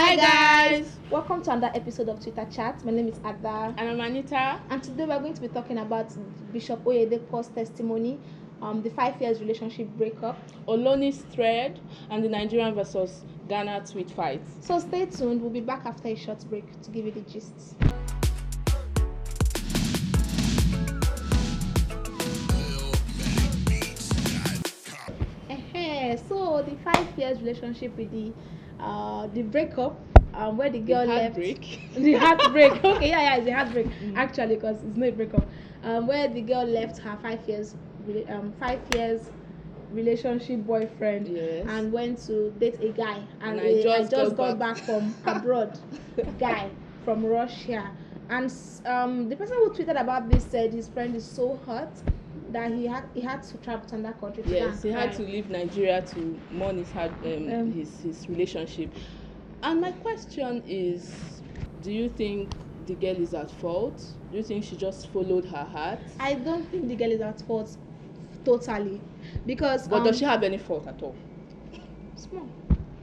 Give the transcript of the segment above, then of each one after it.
Hi guys! Welcome to another episode of Twitter Chat. My name is Ada. And I'm Anita. And today we're going to be talking about Bishop Oyedepo's testimony, the 5 years relationship breakup, Oloni's thread, and the Nigerian versus Ghana tweet fight. So stay tuned. We'll be back after a short break to give you the gist. So the 5 years relationship with the breakup, where the girl left. The heartbreak. Okay, it's a heartbreak actually, because it's not a breakup. Where the girl left her 5 years relationship boyfriend, and went to date a guy, and I just got back from abroad, guy from Russia, and the person who tweeted about this said his friend is so hurt that he had to travel to another country. He had to leave Nigeria to mourn his relationship. And my question is, do you think the girl is at fault? Do you think she just followed her heart? I don't think the girl is at fault totally, because but does she have any fault at all? Small.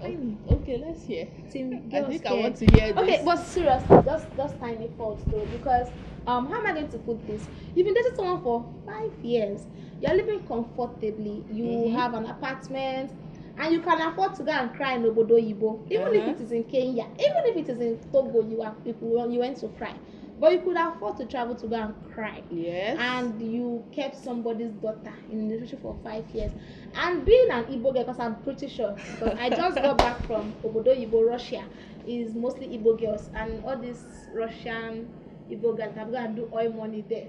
Okay, let's hear. I think I want to hear this. Okay, but seriously, just tiny fault though, because how am I going to put this? You've been dating someone for 5 years. You're living comfortably. You have an apartment, and you can afford to go and cry in Obodo Yibo, even if it is in Kenya, even if it is in Togo. You went to cry, but you could afford to travel to go and cry. Yes. And you kept somebody's daughter in a relationship for 5 years. And being an Igbo girl, because I'm pretty sure, because I just got back from Obodo Yibo, Russia, is mostly Igbo girls, and all these Russian Igbo girls have gone and do oil money there.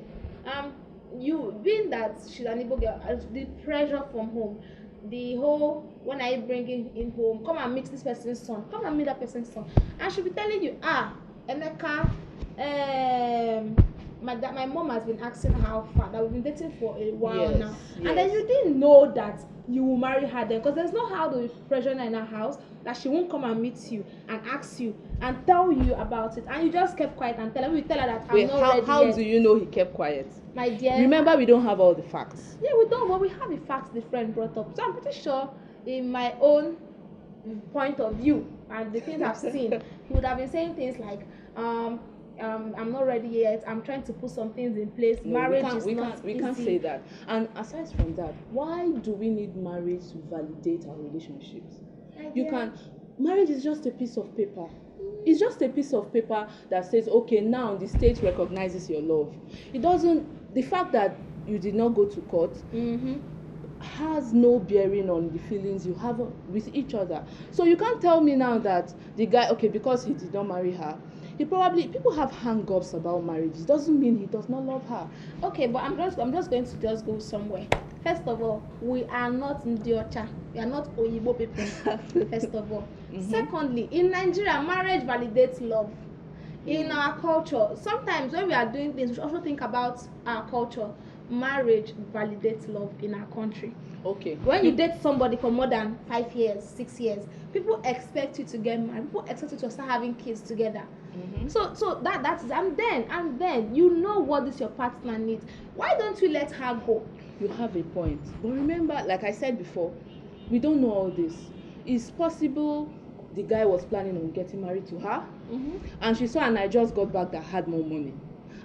You being that she's an Igbo girl, the pressure from home, the whole, when are you bringing in home? Come and meet this person's son. Come and meet that person's son. And she'll be telling you, Emeka, my mom has been asking how far, that we've been dating for a while now. Yes. And then you didn't know that you will marry her then, because there's no how to pressure her in her house that she won't come and meet you and ask you and tell you about it, and you just kept quiet and tell her that I'm not ready. How do you know he kept quiet? My dear, remember, we don't have all the facts. Yeah, we don't, but we have the facts the friend brought up. So I'm pretty sure, in my own point of view and the things I've seen, he would have been saying things like, I'm not ready yet. I'm trying to put some things in place. No, marriage we can't say that. And aside from that, why do we need marriage to validate our relationships? Marriage is just a piece of paper. It's just a piece of paper that says, okay, now the state recognizes your love. It doesn't. The fact that you did not go to court has no bearing on the feelings you have with each other. So you can't tell me now that the guy, okay, because he did not marry her, people have hang-ups about marriage. It doesn't mean he does not love her. Okay, but I'm just going to go somewhere. First of all, we are not Ndiocha. We are not Oyibo people. First of all. Secondly, in Nigeria, marriage validates love. In our culture, sometimes when we are doing things, we should also think about our culture. Marriage validates love in our country. Okay. When you date somebody for more than 5 years, 6 years, people expect you to get married. People expect you to start having kids together. So that's and then you know what this your partner needs. Why don't you let her go? You have a point. But remember, like I said before, we don't know all this. It's possible the guy was planning on getting married to her, and she saw, and I just got back that had more money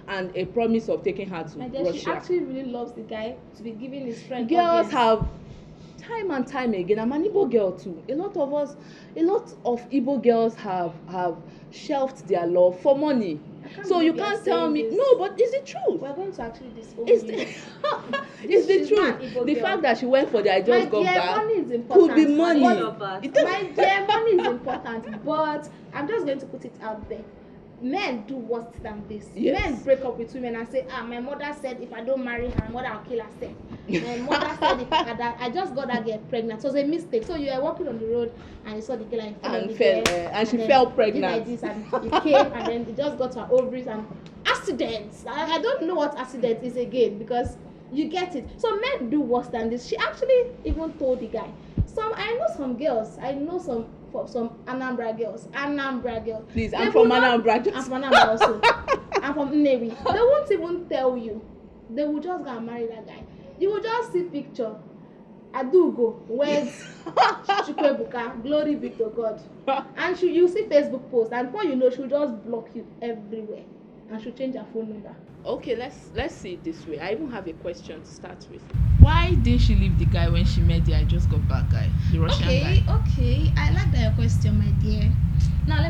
and a promise of taking her to Russia. She actually really loves the guy to be giving his friend. Girls have time and time again. I'm an Igbo girl too. A lot of Igbo girls have shelved their love for money. So you can't tell me this. No, but it's the truth. We're going to actually disown it's the truth. The fact that she went for the I just got back money is important. Could be money. My dear, money is important, but I'm just going to put it out there. Men do worse than this. Yes. Men break up with women and say, my mother said if I don't marry her, my mother will kill herself. My mother said I just got that girl pregnant. So it's a mistake. So you are walking on the road and you saw the girl and she fell pregnant. Like this, and it came and then it just got to her ovaries and accidents. I don't know what accident is again, because you get it. So men do worse than this. She actually even told the guy. I know some girls. I know some Anambra girls. Please, I'm from Anambra. I'm from Anambra also. I'm from Nnewi. They won't even tell you. They will just go and marry that guy. You will just see picture. Adugo words Chukwebuka, glory be to God. And you see Facebook posts, and before you know, she'll just block you everywhere, and she'll change her phone number. Okay, let's see it this way. I even have a question to start with. Why didn't she leave the guy when she met the I just got back guy, the Russian guy? Okay. I like that your question, my dear. Now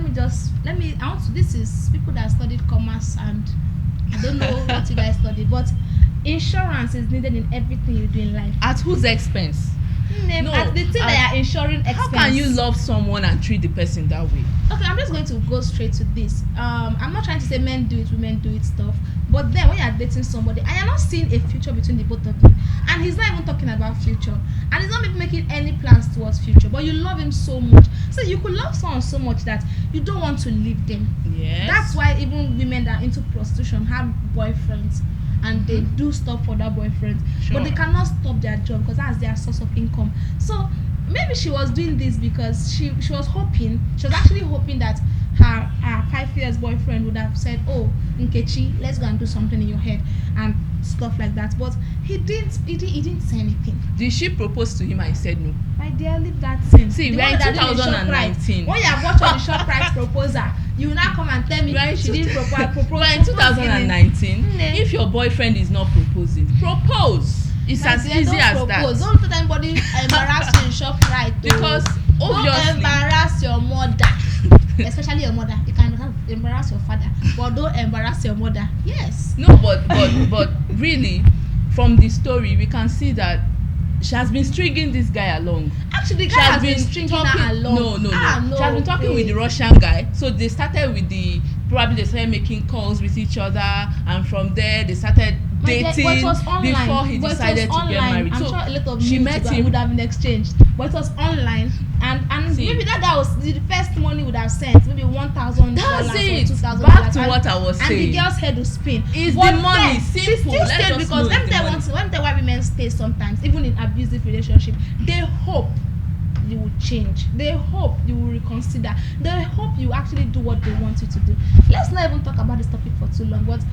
this is people that studied commerce, and I don't know what you guys studied, but insurance is needed in everything you do in life. At whose expense? No, at the thing that you're insuring expense. How can you love someone and treat the person that way? Okay, I'm just going to go straight to this. I'm not trying to say men do it, women do it stuff. But then when you're dating somebody and you're not seeing a future between the both of you, and he's not even talking about future, and he's not even making any plans towards future, but you love him so much. So you could love someone so much that you don't want to leave them. Yes. That's why even women that are into prostitution have boyfriends. And they do stuff for that boyfriend, Sure. but they cannot stop their job because that's their source of income. So maybe she was doing this because she was actually hoping that her 5 years boyfriend would have said, "Oh, Nkechi, let's go and do something in your head," and stuff like that. But he didn't say anything. Did she propose to him and he said no? My dear, leave that thing. See, The we're one in that did the 2019. ShopRite. When you have watched all the ShopRite proposal, you will now come and tell me she didn't propose. We're in 2019. Mm. If your boyfriend is not proposing, propose. It's as easy as propose. that. Don't let anybody embarrass you in ShopRite. Because obviously, don't embarrass your mother, especially your mother. You can embarrass your father, but don't embarrass your mother. Yes. No, but really, from the story, we can see that she has been stringing this guy along. Actually, the guy has been stringing her along. No. No. She has been talking with the Russian guy. So they started with they started making calls with each other, and from there they started dating before he decided to get married. I'm so sure a lot of she met him. would have been exchanged, but it was online, and See, maybe that guy was the first money would have sent maybe $1,000 that's or it. $2,000. Back to what I was and saying. the girl's head will spin. It's But the money. then, Simple. She still Let stayed us because know it's the money. when they why women stay sometimes, even in abusive relationship, they hope you will change. They hope you will reconsider. They hope you actually do what they want you to do. Let's not even talk about this topic for too long, but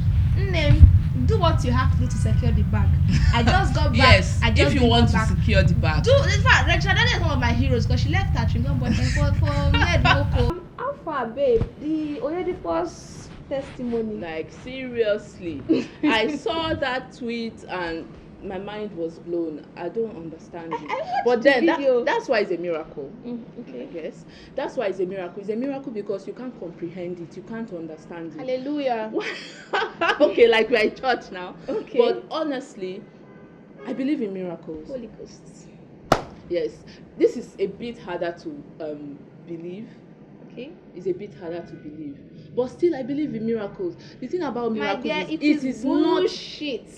do what you have to do to secure the bag. I just got back. Yes, I just if you want to back. secure the bag. In fact, Rachel Daniel is one of my heroes because she left her chewing boyfriend for Ned Moko. How far, babe? The Oyedepo's testimony. Like seriously, I saw that tweet and my mind was blown. I don't understand it. But then that's why it's a miracle. Okay. Yes, that's why it's a miracle. It's a miracle because you can't comprehend it. You can't understand it. Hallelujah. Okay, like we're in church now. Okay. But honestly, I believe in miracles. Holy Ghost. Yes, this is a bit harder to believe. Okay. It's a bit harder to believe, but still I believe in miracles. The thing about miracles My dear, it is bullshit.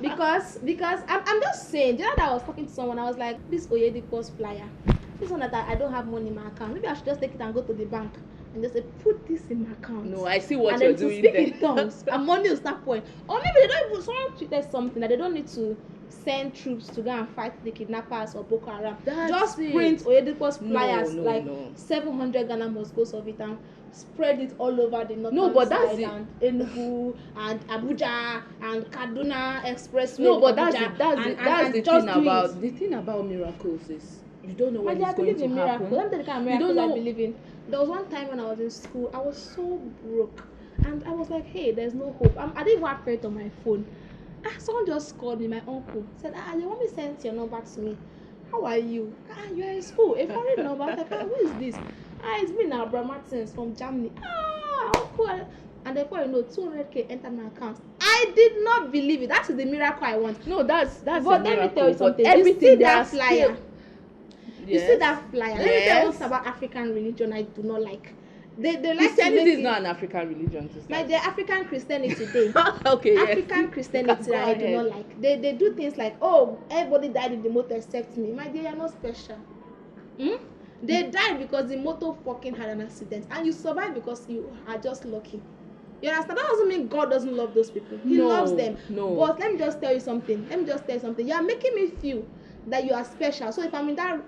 because I'm just saying. The other day I was talking to someone. I was like, this Oyedepo's flyer. This one that I don't have money in my account. Maybe I should just take it and go to the bank and just say, put this in my account. No, I see what and you're then doing to speak there. in tongues and money will start pouring. Or maybe they don't even someone tweeted something that they don't need to send troops to go and fight the kidnappers or Boko Haram. Just print Oyedepo's flyers, 700 Ghana must go of it and spread it all over the northern side and Enugu and Abuja and Kaduna Expressway. No, but that's the thing about miracles is you don't know when it's going to happen. Let me tell you the kind of miracles I believe in. There was one time when I was in school, I was so broke, and I was like, hey, there's no hope. I didn't even have credit on my phone. Someone just called me, my uncle said, you want me to send your number to me? How are you? You're in school, a foreign number. I was like, who is this? It's me now, Bro Martins from Germany. Uncle. And therefore, 200k entered my account. I did not believe it. That is the miracle I want. No, that's but a let miracle. me tell you something. Everything You see that flyer? You see that flyer? Let me tell you what's about African religion I do not like. They like Christianity is not an African religion. My dear, African Christianity day. Okay, African yes. Christianity I do not like. They do things like, everybody died in the motor except me. My dear, you're not special. They died because the motor fucking had an accident, and you survived because you are just lucky. You understand? That doesn't mean God doesn't love those people. He loves them. No. But let me just tell you something. You are making me feel that you are special. So if I'm in that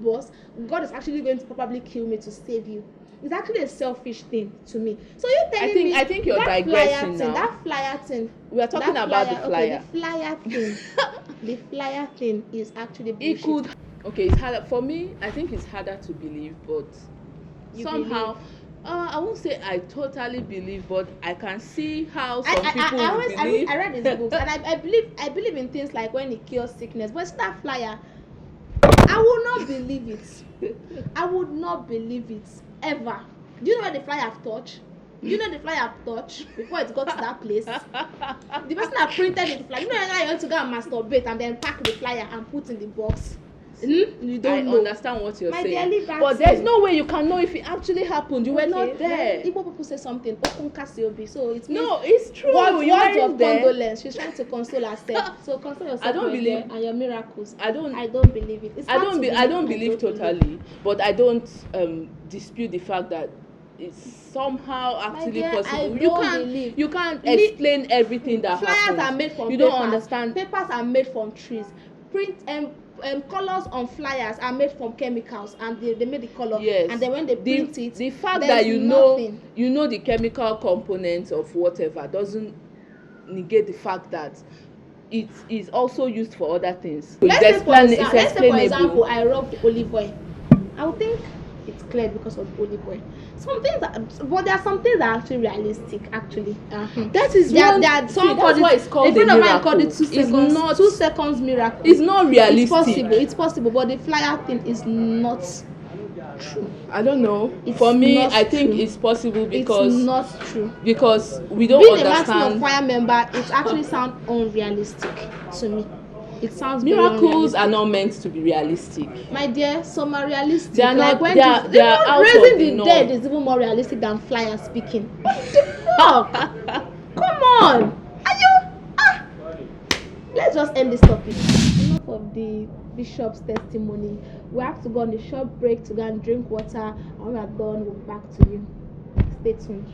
bus, God is actually going to probably kill me to save you. It's actually a selfish thing to me. So you're telling me I think you're digressing now. That flyer thing. We are talking about the flyer. Okay, the flyer thing. the flyer thing is actually bullshit. It could. Okay, it's harder for me. I think it's harder to believe, but You somehow. believe? I won't say I totally believe, but I can see how I some people will believe. I read his books, and I believe in things like when it cures sickness. But it's that flyer, I will not believe it. I would not believe it ever. Do you know where the flyer have touched? Do you know the flyer have touched before it got to that place? The person that printed the flyer. You know how you want to go and masturbate and then pack the flyer and put in the box. You don't know. Understand what you're My saying, dear, but there's no way you can know if it actually happened. You were not there. Then Igbo people say something. So it means No, it's true. Words You of weren't there. condolence. She's trying to console herself. So console yourself. I don't my believe- dear, and your miracles. I don't believe it. It's I hard don't to be, I don't believe totally, but I don't dispute the fact that it's somehow actually dear, I possible. don't believe. You can't explain everything that Flyers happens. are made from You papers. don't understand. Papers are made from trees. Colors on flyers are made from chemicals, and they made the color. Yes. And then when they print it, the fact there's that you nothing. know the chemical components of whatever doesn't negate the fact that it is also used for other things. Let's say for example, explainable. I rubbed olive oil. I would think it's clear because of olive oil. Some things, but there are some things that are actually realistic. Actually, That is one. that's why it's called a friend a of mine miracle. called it 2 It's seconds. not. 2 seconds miracle. It's not realistic. It's possible, but the flyer thing is not true. I don't know. It's For me, not I think true. it's possible because It's not true. we don't Being a maximum understand. choir member, it actually sounds unrealistic to me. It sounds very Miracles unrealistic. are not meant to be realistic. My dear, some are realistic. They are not- when they are- Jesus- they are even out of raising the the norm. dead is even more realistic than flyer speaking. What the fuck? Come on! Are you? Let's just end this topic. Enough of the bishop's testimony. We have to go on a short break to go and drink water. And when we are done, we'll be back to you. Stay tuned.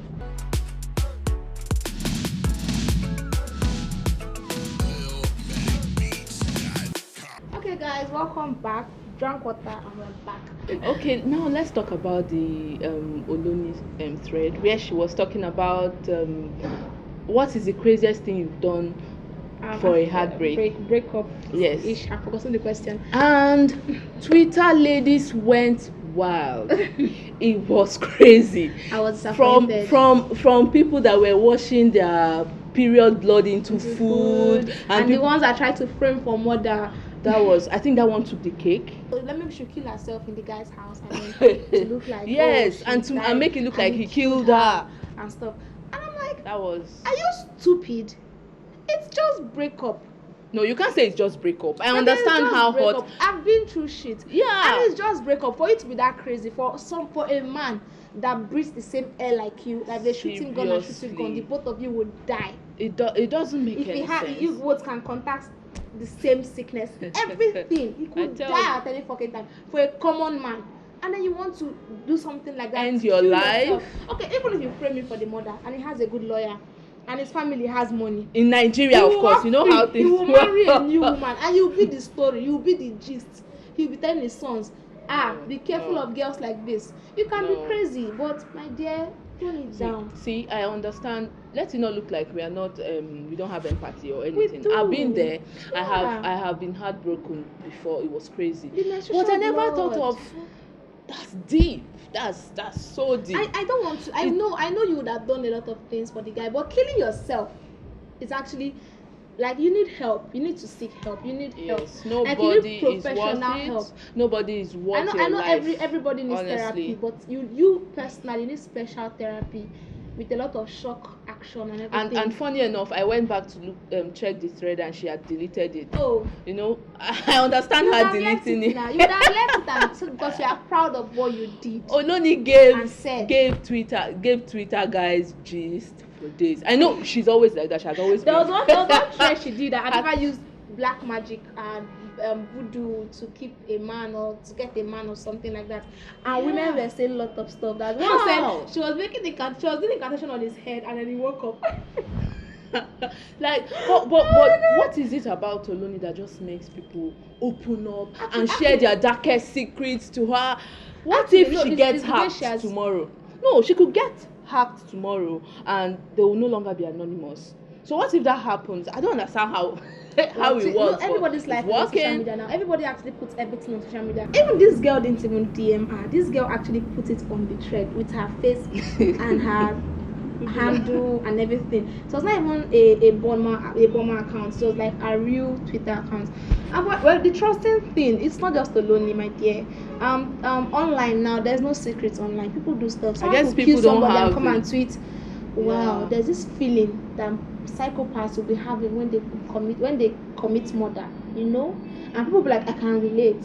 Okay, guys, welcome back. Drank water and we're back. Okay, now let's talk about the Oloni thread where she was talking about what is the craziest thing you've done for a heartbreak. Breakup. Yes. Ish. I've forgotten the question. And Twitter ladies went wild. It was crazy. I was disappointed. From people that were washing their period blood into food and the ones that tried to frame for murder. I think that one took the cake. So let me she kill herself in the guy's house and then to look like yes, oh, and make it look like he killed her and stuff. And I'm like, that was. Are you stupid? It's just breakup. No, you can't say it's just breakup. I And understand how breakup. hot. I've been through shit. Yeah. And it's just breakup. For it to be that crazy, for a man that breathes the same air like you, like they're shooting gun and shooting gun, the both of you would die. It doesn't make any sense. If you both can contact the same sickness, everything, he could die at any fucking time for a common man. And then you want to do something like that. End to your kill life. yourself. Okay, even if you frame him for the murder and he has a good lawyer and his family has money. In Nigeria, of course, you know how things work. He will marry a new woman and you'll be the story, you'll be the gist. He'll be telling his sons, be careful of girls like this. You can be crazy, but my dear, tone it down. See, I understand. Let it not look like we are not we don't have empathy or anything. do. I've been there. Yeah. I have been heartbroken before. It was crazy. The menstruation But I never blood. thought of that's deep. That's so deep. I don't want to. I know you would have done a lot of things for the guy, but killing yourself is actually like you need help. You need to seek help. You need help. Nobody like, you need is professional worth it. help. Nobody is worth I know life, everybody needs honestly. therapy, but you personally need special therapy with a lot of shock action and everything. And funny enough, I went back to look, check the thread and she had deleted it. Oh, you know, I understand her deleting it. Now. You would have left it because you are proud of what you did. Oloni gave Twitter guys gist for days. I know she's always like that. She has always. There was one thread she did that I never used black magic and voodoo to keep a man or to get a man or something like that. And women were saying a lot of stuff. That one said she was doing the incantation on his head and then he woke up. Like, but what is it about Oloni that just makes people open up and share their darkest secrets to her? What if she gets hacked tomorrow? No, she could get hacked tomorrow and they will no longer be anonymous. So what if that happens? I don't understand how. how it works. Everybody's life on social media now. Everybody actually puts everything on social media. Even this girl didn't even DM her. This girl actually put it on the thread with her face and her handle and everything. So it's not even a bomber account. So it's like a real Twitter account. And well, the trusting thing, it's not just Oloni, my dear. Online now, there's no secrets online. People do stuff. I guess people don't have come and tweet. Wow, there's this feeling that psychopaths will be having when they commit murder, you know. And people be like, I can relate.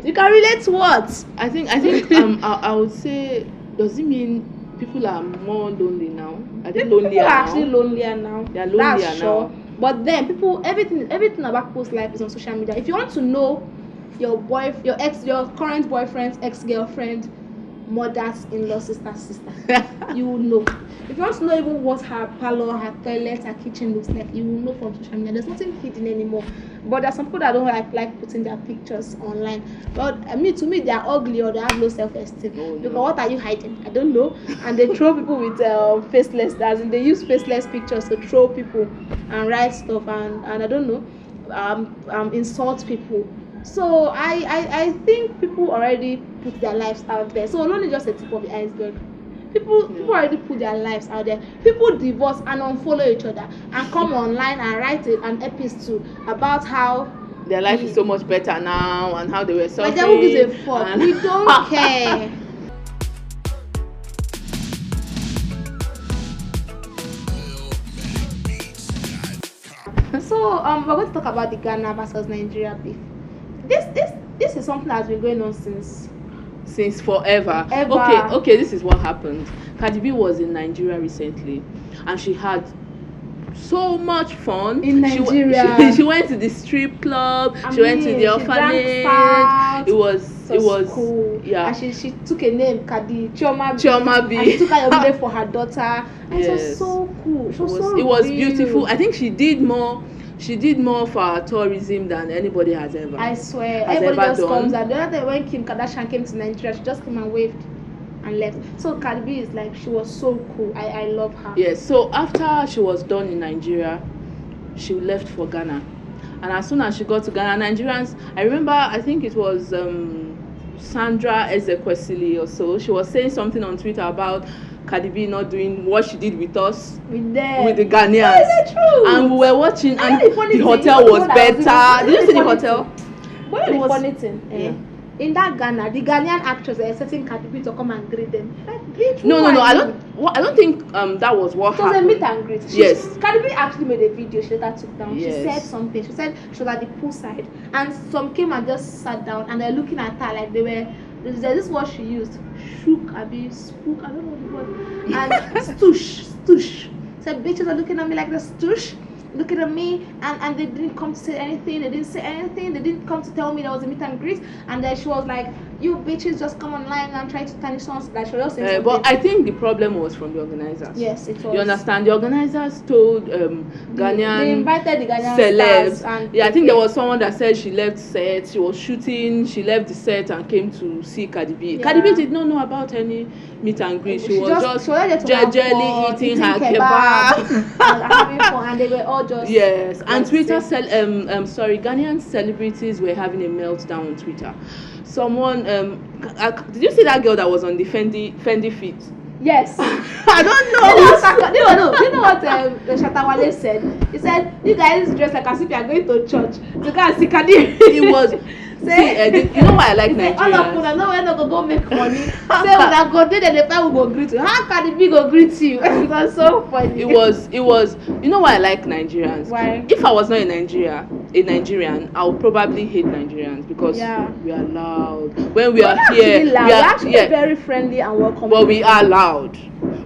You can relate to what? I think I would say, does it mean people are more lonely now? Are they lonelier people are now? Actually lonelier now. They are lonelier That's sure. now. But then everything about people's life is on social media. If you want to know your current boyfriend's ex-girlfriend, mother's in-law, sister, you will know. If you want to know even what her parlor, her toilet, her kitchen looks like, you will know from social media. There's nothing hidden anymore. But there's some people that don't like putting their pictures online. But to me, they are ugly or they have low self-esteem. Because what are you hiding? I don't know. And they throw people with faceless. They use faceless pictures to throw people and write stuff and I don't know, insult people. So I think people already put their lives out there. So Oloni just a tip of the iceberg. People already put their lives out there. People divorce and unfollow each other and come online and write an epistle about how their life is so much better now and how they were suffering. Like, who gives a fuck? We don't care. So we're going to talk about the Ghana versus Nigeria beef. This is something that's been going on since forever. Okay, this is what happened. Cardi B was in Nigeria recently and she had so much fun in Nigeria. She went to the strip club. She went to the orphanage. It was cool. Yeah. And she took a name, Chioma B. And she took her name for her daughter. And it was so cool. It was beautiful. I think she did more for tourism than anybody has ever. I swear. Everybody just comes. And the other day when Kim Kardashian came to Nigeria, she just came and waved and left. So Cardi B is like, she was so cool. I love her. Yes. So after she was done in Nigeria, she left for Ghana. And as soon as she got to Ghana, Nigerians, I remember, I think it was Sandra Ezekwesili or so. She was saying something on Twitter about Cardi B not doing what she did with us, with the Ghanaians. Is it true? And we were watching, and the hotel was better. Did you see the hotel? What is the funny thing? In that Ghana, the Ghanaian actors are expecting Cardi B to come and greet them. No. I don't think that was what happened. It was a meet and greet. Yes. Cardi B actually made a video. She later took down. Yes. She said something. She said she was at the poolside, and some came and just sat down, and they're looking at her like they were. This is what she used. Shook, spook. I don't know what the word. And stoosh. Said bitches are looking at me like the stoosh. Looking at me and they didn't come to say anything. They didn't come to tell me there was a meet and greet. And then she was like, you bitches just come online and try to tarnish someone's like she was saying something. But I think the problem was from the organizers. Yes, it was. You understand? The organizers told Ghanaian they invited the Ghanaian celebs. And I think there was someone that said she left set. She was shooting. She left the set and came to see Cardi B. Yeah. Cardi B did not know about any meet and greet. She was just jejely eating her kebab and having fun, and they were all just and Twitter Ghanaian celebrities were having a meltdown on Twitter. Someone did you see that girl that was on the Fendi feet? Yes. I don't know. You know what Shatawale said? He said, you guys dress like as if you are going to church to go and see Cardi. It was you know why I like Nigeria? All of us know we're not going to go make money. Say when I go there, then the time will go greet you. How Cardi B go greet you? It was so funny. It was. You know why I like Nigerians? Why? If I was not a Nigerian, I would probably hate Nigerians because we are loud. When we are here, we are actually very friendly and welcoming. But we are loud.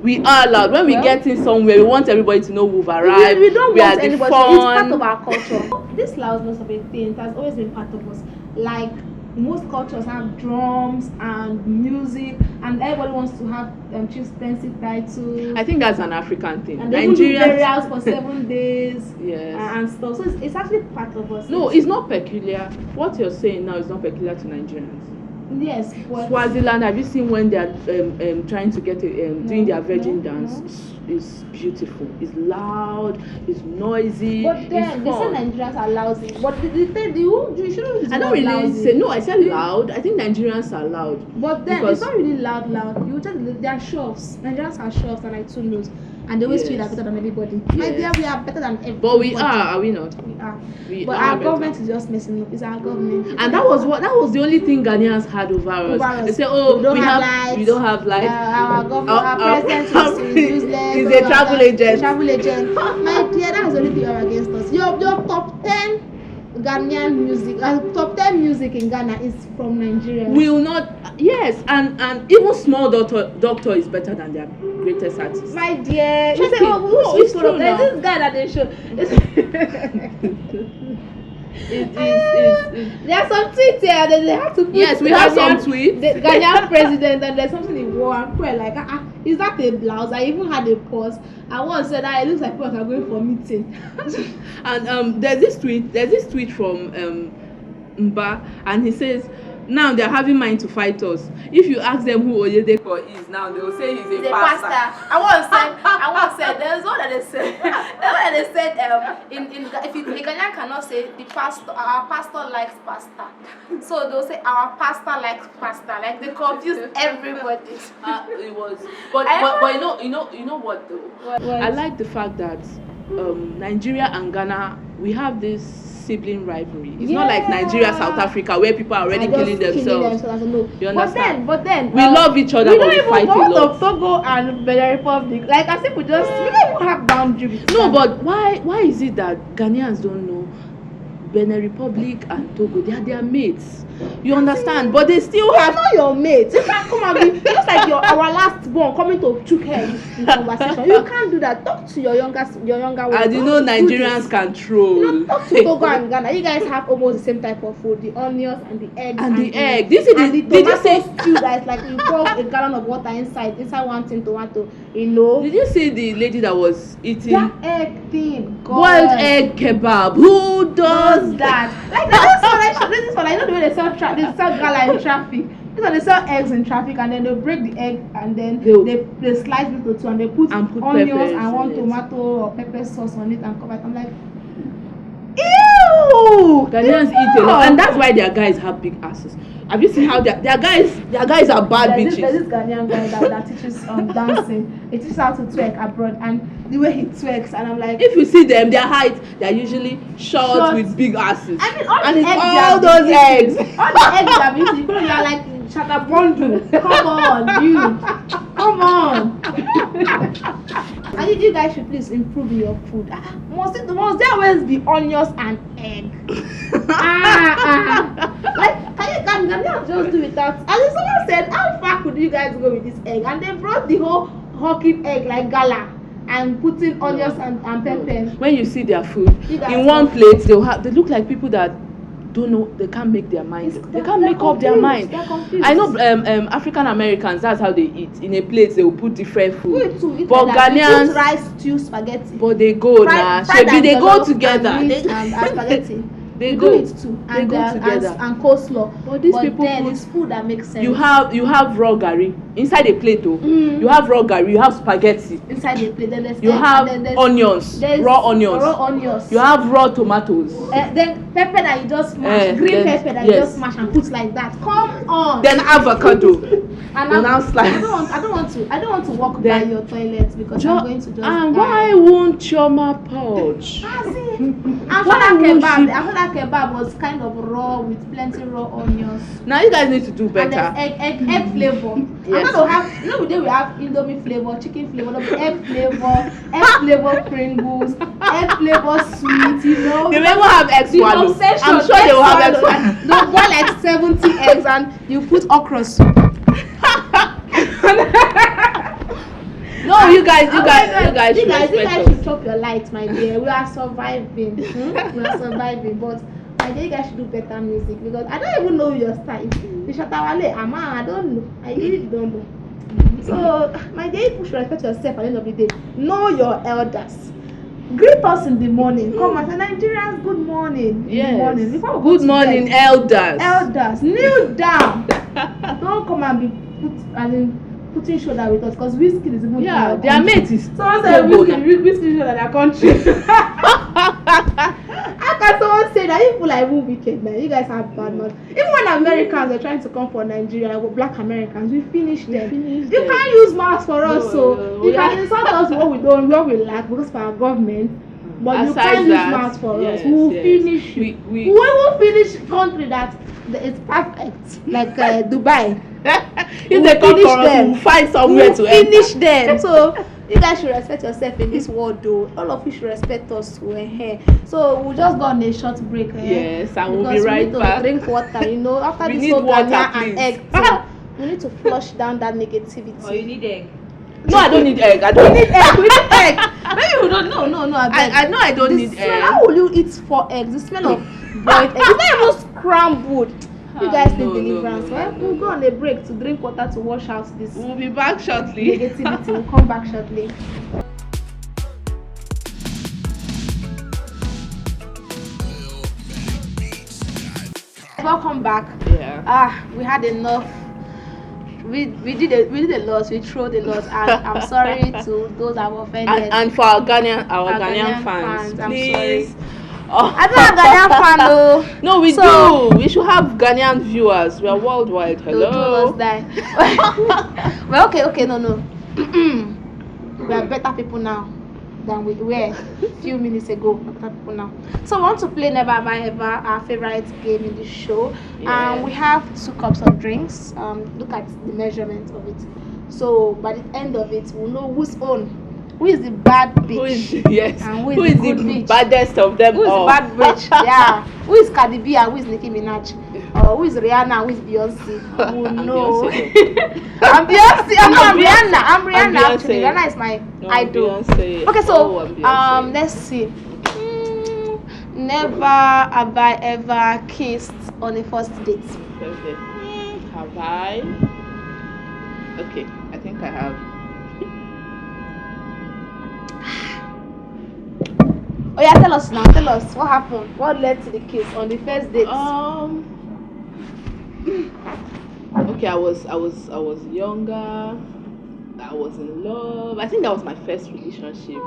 When we get in somewhere, we want everybody to know we've arrived. We don't want anybody. It's part fun. of our culture. This loudness of a thing has always been part of us. Like most cultures have drums and music, and everybody wants to have chieftaincy titles. I think that's an African thing. And they do burials for 7 days. Yes. And stuff. So it's actually part of us. No, it's not peculiar. What you're saying now is not peculiar to Nigerians. Yes. Swaziland, have you seen when they are trying to get doing their virgin dance? It's beautiful. It's loud. It's noisy. But then they say Nigerians are lousy. But you shouldn't. I don't really say no. I said loud. I think Nigerians are loud. But then it's not really loud. You just they are shows. Nigerians are shows and like two nose. And they always feel like better than everybody. My dear, we are better than everybody. But we are we not? We are. But our government is just messing up. It's our government. And that was the only thing Ghanaians had over us. They say, oh, we don't have lights. Our president is useless. He's a travel agent. My dear, that's the only thing you are against us. Your top 10 Ghanaian music, top 10 music in Ghana is from Nigeria. Will not, yes, and even Small Doctor is better than their greatest artist. My dear, you say, it's true. There's this guy that they show. There are some tweets here that they have to put. Yes, we have some tweets. The Ghanaian president, and there's something he wore and queer like, is that a blouse? I even had a pause. I once said that it looks like people are going for meeting. And there's this tweet from Mba, and he says, now they're having mind to fight us. If you ask them who Oyedepo is now, they will say he's a pastor. I once said there's one that they said in if a Ghanaian cannot say the pastor, our pastor likes pasta, so they'll say our pastor likes pasta. Like they confuse everybody. It was, but you know what though? What? I like the fact that Nigeria and Ghana, we have this sibling rivalry. It's not like Nigeria, South Africa, where people are already killing themselves. You understand? But then we love each other, but we fight a lot. Of Togo and Benin Republic, like as if we don't even have boundaries. No, but why is it that Ghanaians don't know Benin Republic and Togo? They are their mates. You understand? But they still have. Not your mates. You can't come and be just like our last born coming to choke head in conversation. You can't do that. Talk to your younger one. And you know Nigerians control. Talk to Togo and Ghana. You guys have almost the same type of food: the onions and the eggs. And the egg. Did you say stew that is like you pour a gallon of water inside one thing tomato? You know. Did you see the lady that was eating that egg thing? Boiled egg kebab? Who does that? Like this one. I know the way they sell gala in traffic. This one they sell eggs in traffic, and then they break the egg and then they slice it into two and they put onions and one tomato or pepper sauce on it and cover it. I'm like, ew! Ghanaians eat a lot, and that's why their guys have big asses. Have you seen how their guys are bad bitches? There's this Ghanaian guy that teaches dancing. He teaches how to twerk abroad, and the way he twerks, and I'm like, if you see them, their height, they're usually short with big asses. I mean, all those eggs. All the eggs are beautiful. You are like Chat-tseries. Come on. And you guys should please improve your food. Must there always be onions and egg? Like can you just do without? And then someone said, how far could you guys go with this egg? And they brought the whole hawking egg like gala and putting onions and pepper. When you see their food in one plate, they look like people that don't know, they can't make their minds. They can't make up their minds. I know African Americans, that's how they eat. In a plate they will put different food. But Ghanaians rice, stew, spaghetti. But they go now. They go together. And spaghetti. They go it too. They go together. And coleslaw. But these people it's food that makes sense. You have raw gari inside a plate though. You have raw gari, you have spaghetti. Inside the plate, then there's you have onions, raw onions. You have raw tomatoes. Then pepper that you just smash, green pepper that you just smash and put like that. Come on. Then avocado. And now slice. I don't want to walk by your toilet because I'm going to just. And why won't Choma purge? After kebab was kind of raw with plenty raw onions. Now you guys need to do better. And there's egg flavor. Yes. Today we have Indomie flavor, chicken flavor, egg flavor Pringles, egg flavor sweet, you know. They may even have egg swallow. I'm sure they will have egg swallow. They'll boil like 70 eggs and you put okra soup. No, you guys should chop your light, my dear. We are surviving. We are surviving, but I think you guys should do better music because I don't even know your style. The Shatawale, I don't know. I really don't know. So, my dear, you should respect yourself at the end of the day. Know your elders. Greet us in the morning. Come on, Nigerians, good morning. Yes. In the morning. Good morning, elders. Elders, kneel down. Don't come and be putting shoulder with us, because Whiskey is even their mate is someone said Whiskey shoulder their country. How can someone say that? You people are even wicked, man. You guys have bad mouth. Even when Americans are trying to come for Nigeria, black Americans, we finish them. You can't use masks for us, so you can insult us what we lack, because for our government. But you can't use masks for us. We will finish you. We will finish country that is perfect, like Dubai. If they come for us, we'll find somewhere to finish them. So you guys should respect yourself in this world, though. All of you should respect us too. So we'll just go on a short break. Yes, and we'll be right back. Drink water, after this whole Ghana and egg thing, we need to flush down that negativity. Oh, you need egg. No, I don't need egg. I don't need egg. We need egg. Maybe you don't. No. I know I don't need egg. How will you eat 4 eggs? The smell of boiled egg. It's not even scrambled. You guys need deliverance. We'll go on a break to drink water to wash out this. We'll be back shortly. Negativity. We'll come back shortly. Welcome back. Yeah. We had enough. We did a lot. We throwed a lot, and I'm sorry to those I've offended. And for our Ghanaian fans, please. Sorry. I don't have Ghanaian fan though. No, we do. We should have Ghanaian viewers. We are worldwide. Hello. Well, okay. No. We are better people now than we were a few minutes ago. Better people now. So we want to play Never Have I Ever, our favorite game in the show. Yes. We have 2 cups of drinks. Look at the measurement of it. So by the end of it, we'll know whose own. Who is the bad bitch? And who is the bitch? Baddest of them all? Who is the bad bitch? Yeah. Who is Cardi B and who is Nicki Minaj? Or who is Rihanna and who is Beyonce? Who knows? I'm Beyonce. I'm Rihanna. I'm Rihanna actually. Rihanna is my idol. Beyonce. Okay, so let's see. Never have I ever kissed on a first date. Have I? Okay, I think I have. Oh yeah, tell us now. Tell us what happened. What led to the kiss on the first date? Okay, I was younger. I was in love. I think that was my first relationship.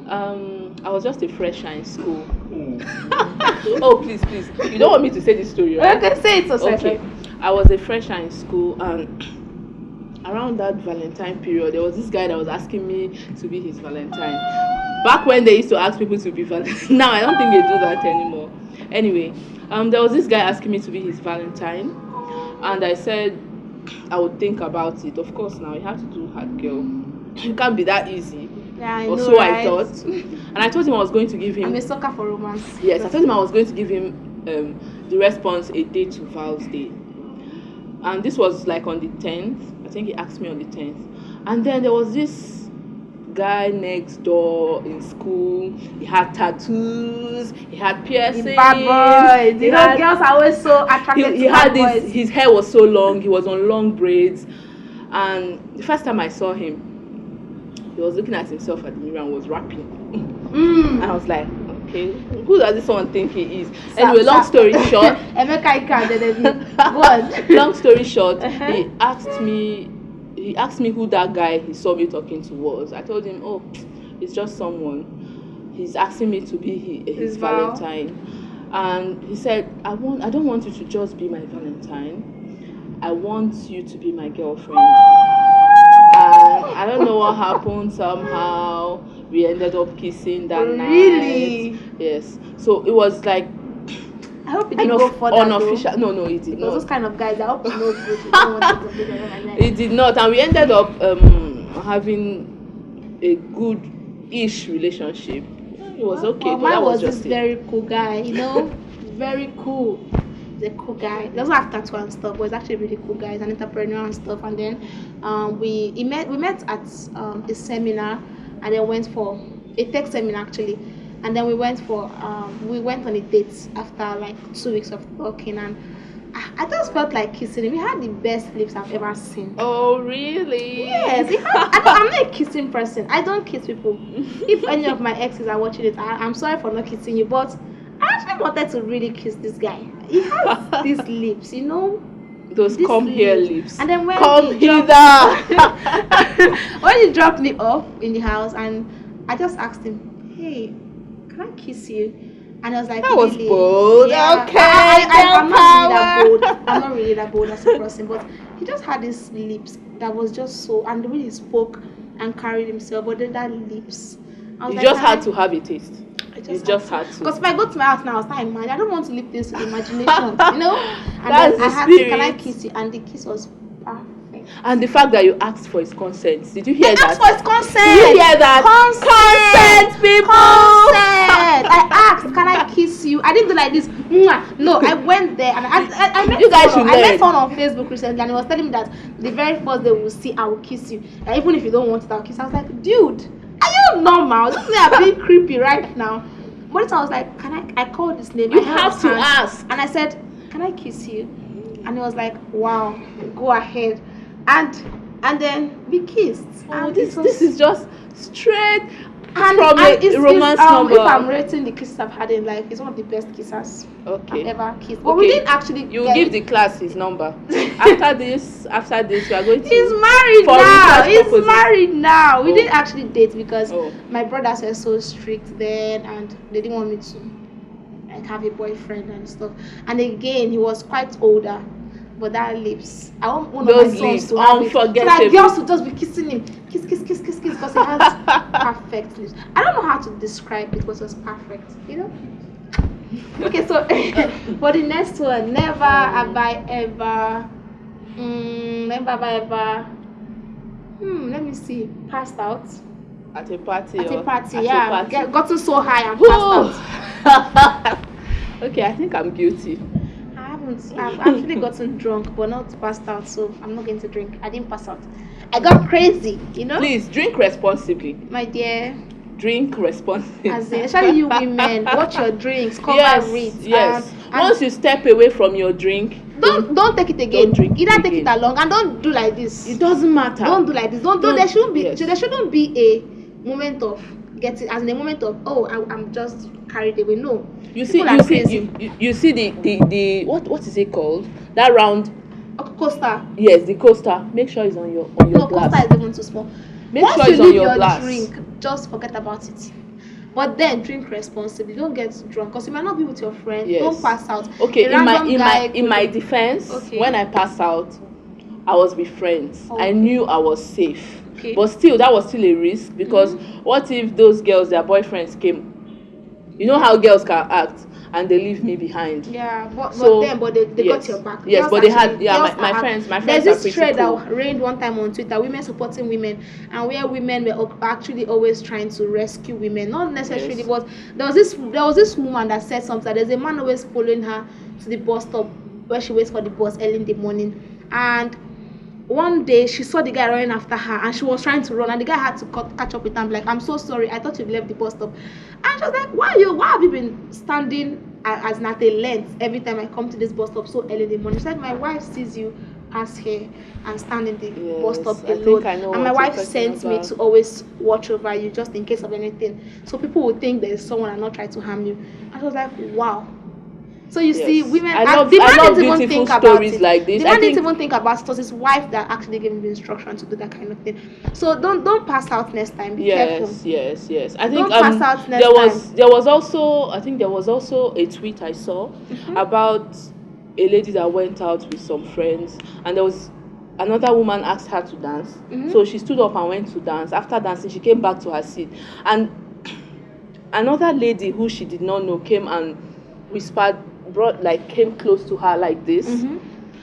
I was just a fresher in school. Oh please, you don't want me to say this story, right? Okay, say it. Okay, I was a fresher in school, and around that Valentine period, there was this guy that was asking me to be his Valentine. Back when they used to ask people to be Valentine. Now I don't think they do that anymore. Anyway, there was this guy asking me to be his Valentine, and I said I would think about it. Of course, now you have to do hard girl. It can't be that easy. Yeah, I or know, so right? I thought. And I told him I was going to give him. I'm a sucker for romance. Yes, I told him I was going to give him the response a day to Val's Day. And this was like on the 10th. I think he asked me on the 10th. And then there was this guy next door in school. He had tattoos, he had piercings. Bad boys. Girls are always so attracted to bad boys. His hair was so long, he was on long braids. And the first time I saw him, he was looking at himself at the mirror and was rapping. And I was like, okay, who does this one think he is? Anyway, long story short. Long story short, he asked me who that guy he saw me talking to was. I told him, oh, it's just someone. He's asking me to be his Valentine. And he said, I don't want you to just be my Valentine. I want you to be my girlfriend. And I don't know what happened. Somehow we ended up kissing that night. Really? Yes. So it was like, I hope it didn't go further. Unofficial. No, it did not. Those kind of guys, I hope you know good. You don't want to be like it did not, and we ended up having a good-ish relationship. It was okay. Well, but that was this just very cool guy, very cool. He's a cool guy. He doesn't have tattoo and stuff, but he's actually a really cool guy. He's an entrepreneur and stuff. And then we met at a seminar, and then went for a tech seminar actually. And then we went on a date after like 2 weeks of talking, and I just felt like kissing him. He had the best lips I've ever seen. Oh really? Yes. I'm not a kissing person. I don't kiss people. If any of my exes are watching it, I'm sorry for not kissing you, but I actually wanted to really kiss this guy. He has these lips, Those This come here lips. lips. And then when Come he dropped- hither. when he dropped me off in the house, and I just asked him, "Hey, can I kiss you?" And I was like, That was really? bold. Yeah. Okay, I'm not really that power. bold. I'm not really that bold as a person, but he just had these lips that was just so, and the way he spoke and carried himself, but then that lips. I was You like, just had "Can to have a taste. I You just had to. Because if I go to my house now, I start imagining. I don't want to leave this to the imagination, you know. And That's then I the had to, can I spirit. kiss you? And the kiss was perfect. And the fact that you asked for his consent. Did you hear I that? asked for his consent. Did you hear that? Consent, people. Consent. I asked, can I kiss you? I didn't do like this. Mwah. No, I went there and I met You guys should I met learn. someone on Facebook recently, and he was telling me that the very first day we'll see, I will kiss you. And even if you don't want it, I'll kiss. I was like, dude, are you normal? This is a bit creepy right now. But I was like, I called his name. You I held have his to hand, ask. and I said, can I kiss you? And he was like, wow, go ahead. And then we kissed. Oh, And this it was- is just straight and, from it's, a romance number. If I'm rating the kisses I've had in life, it's one of the best kisses Okay. I've ever kissed. But we didn't actually. You get give it. the class his number. After this, we are going to. He's married for now. research He's purposes. married now. We Oh. didn't actually date because Oh. my brothers were so strict then, and they didn't want me to like have a boyfriend and stuff. And again, he was quite older. But that lips, I want one of Those my sons lips, to have it. So unforgettable. like girls would just be kissing him, kiss, because he has perfect lips. I don't know how to describe it, but it was perfect, you know. Okay, so for the next one, never have I ever, let me see, passed out At a party. at a or party, at yeah, a party. gotten so high and passed out. Okay, I think I'm guilty. I've actually gotten drunk, but not passed out, so I'm not going to drink. I didn't pass out. I got crazy, you know. Please drink responsibly. My dear, Drink responsibly. as in, especially you women, watch your drinks, cover it. Yes. And Once you step away from your drink, don't take it again. Don't drink Either it take again. it along and don't do like this. it doesn't matter. Don't do like this. Don't. Don't- There shouldn't be. yes. There shouldn't be a moment of getting, as in a moment of I'm just carried away. No. You see, People are crazy. you see the what is it called? That round. Coaster. Yes, the coaster. Make sure it's on your No, glass. coaster is even too small. Make Once sure you it's on leave your your glass. drink, just forget about it. But then drink responsibly. Don't get drunk because you might not be with your friends. Yes. Don't pass out. Okay, A random guy in my defense, Okay. when I passed out, I was with friends. Oh. I knew I was safe. Okay. But still, that was still a risk because what if those girls, their boyfriends came? You know how girls can act and they leave me behind. Yeah, but So, they yes. got your back. Yes, Girls but they had actually- yeah, girls my are- friends are There's pretty this thread cool. that reigned one time on Twitter, women supporting women, and where women were actually always trying to rescue women. Not necessarily, Yes. but there was this woman that said something. There's a man always following her to the bus stop where she waits for the bus early in the morning, and one day she saw the guy running after her and she was trying to run, and the guy had to catch up with her and be like, I'm so sorry, I thought you left the bus stop. And she was like, why have you been standing as at a length every time I come to this bus stop so early in the morning? She's like, my wife sees you pass here and stand in the bus stop Yes, I alone, think I know and my what wife you're sends talking me about. to always watch over you just in case of anything, so people will think there's someone and not try to harm you. And I was like, wow. So you see, Yes. women. I love the man didn't even beautiful think about stories it. like this. The I man think didn't even think about it. It was his wife that actually gave him the instruction to do that kind of thing. So don't pass out next time. Be careful. Yes. I think Don't pass out next there was also a tweet I saw about a lady that went out with some friends, and there was another woman asked her to dance. So she stood up and went to dance. After dancing, she came back to her seat, and another lady who she did not know came and came close to her like this,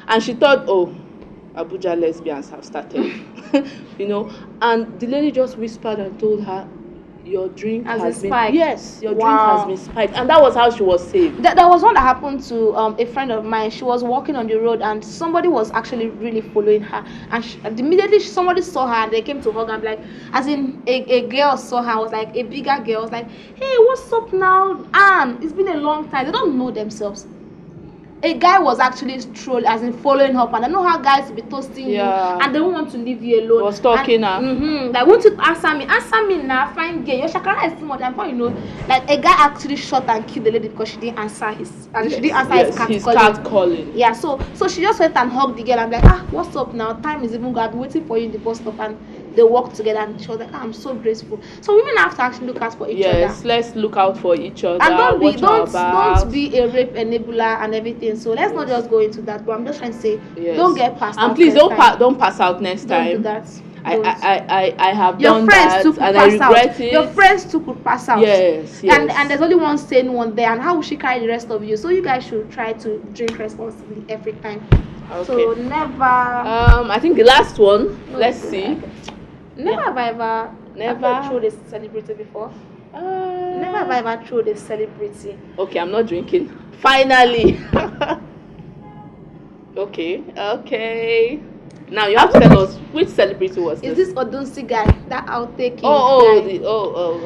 and she thought, oh, Abuja lesbians have started. You know, and the lady just whispered and told her, your drink Has has been been spiked. yes, your drink Wow. has been spiked, and that was how she was saved. There was one that happened to a friend of mine. She was walking on the road and somebody was actually really following her, and immediately somebody saw her and they came to hug her and be like, as in a girl saw her, was like a bigger girl, was like, hey, what's up now, Anne? It's been a long time. They don't know themselves. a guy was actually trolling, as in following up, and I know how guys will be toasting you and they don't want to leave you alone. Was talking now. Like, want to answer me now, fine girl, your shakara is too much. I'm fine, like a guy actually shot and killed the lady because she didn't answer his his cat calling. Yeah, so she just went and hugged the girl. I'm like, what's up now? Time is even good. I've been waiting for you in the bus stop, and they walked together, and she was like, I'm so grateful. So women have to actually look out for each other. Yes, let's look out for each other. And don't be a rape enabler and everything. So let's not just go into that. But I'm just trying to say, don't get passed out. And please don't pass out next time. Don't do that. I have done that, and I regret it. Your friends too could pass out. Yes. And there's only one sane one there, and how will she carry the rest of you? So you guys should try to drink responsibly every time. Okay. So never. I think the last one. Let's see. Never have I ever thrown a celebrity before. Never have I ever thrown a celebrity. Okay, I'm not drinking. Finally. Okay. Now you have to tell us which celebrity was this. Is this Odunsi guy that outtaking guy?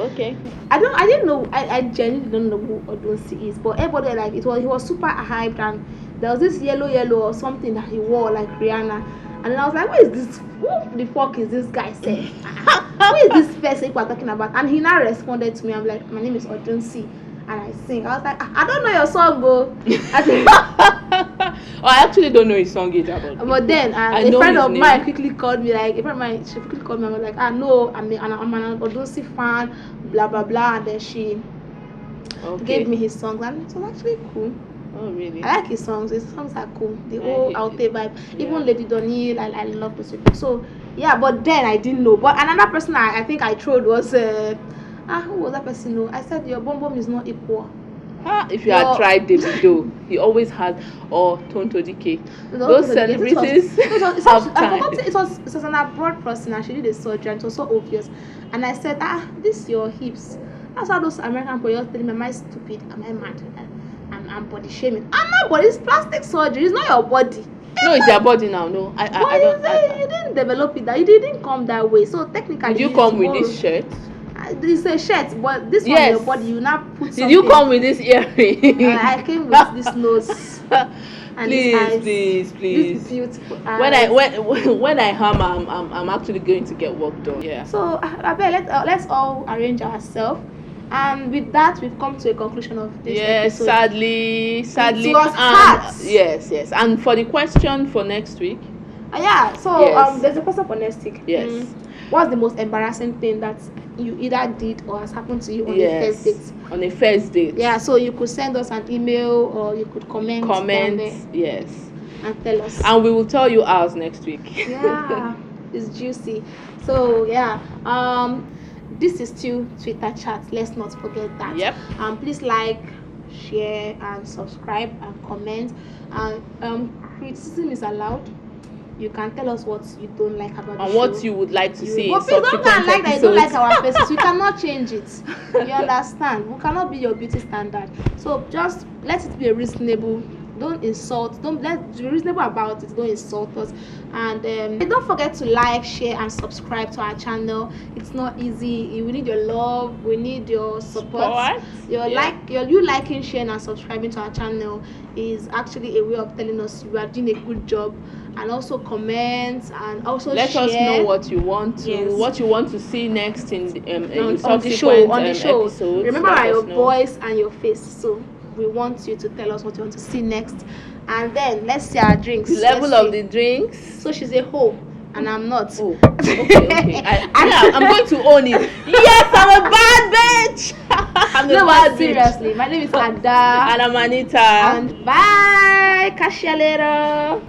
Okay. I didn't know. I genuinely don't know who Odunsi is, but everybody like he was super hyped, and there was this yellow or something that he wore like Rihanna, and then I was like, who the fuck is this guy saying? Who is this person people are talking about? And he now responded to me. I'm like, my name is Odunsi, and I sing. I was like, I don't know your song, go. I actually don't know his song either. But then a friend of mine quickly called me. Like, she quickly called me. I was like, no, I'm an Odunsi fan, blah blah blah. And then she gave me his songs, and it was actually cool. Oh really? I like his songs. His songs are cool. The whole out there vibe. Yeah. Even Lady Donnie, I love those people. So yeah, but then I didn't know. But another person I think I trolled was who was that person? No, I said your bum is not equal. If you had tried Davido, he always had Tonto DK. Those celebrities have time. It was an abroad person, and she did a surgery, and it was so obvious. And I said, this your hips. That's how those American boys telling me, am I stupid? Am I mad? I'm body shaming. I'm not body. It's plastic surgery. It's not your body. No, it's your body now. No, you didn't develop it. You didn't come that way. So technically, did you come with this shirt? It's a shirt, but this one your body. You now put something. Did you come with this earring? I came with this nose. And please. This beautiful eyes. When I hammer, I'm actually going to get work done. Yeah. So let's all arrange ourselves. And with that, we've come to a conclusion of this episode. Sadly. It was hard. Yes. And for the question for next week. There's a question for next week. Yes. What's the most embarrassing thing that you either did or has happened to you on the first date? On a first date. Yeah, so you could send us an email or you could comment down there. Yes. And tell us. And we will tell you ours next week. Yeah. It's juicy. So this is still Twitter chat. Let's not forget that. Yep. Please like, share, and subscribe and comment. Criticism is allowed. You can tell us what you don't like about the show. And what you would like to see. But please don't like that you don't like our faces. We cannot change it. You understand? We cannot be your beauty standard. So just let it be a reasonable. Don't insult. Let's be reasonable about it. Don't insult us. And don't forget to like, share, and subscribe to our channel. It's not easy. We need your love. We need your support. You liking, sharing, and subscribing to our channel is actually a way of telling us you are doing a good job. And also comment and also let us know what you want to see next on the show. Episodes. Remember your voice and your face. So we want you to tell us what you want to see next, and then let's see our drinks. The level of the drinks. So she's a hoe, and I'm not. Oh, okay. I'm going to own it. Yes, I'm a bad bitch. I'm a bad bitch. Seriously, my name is Ada, and I'm Anita. And bye. Catch you later.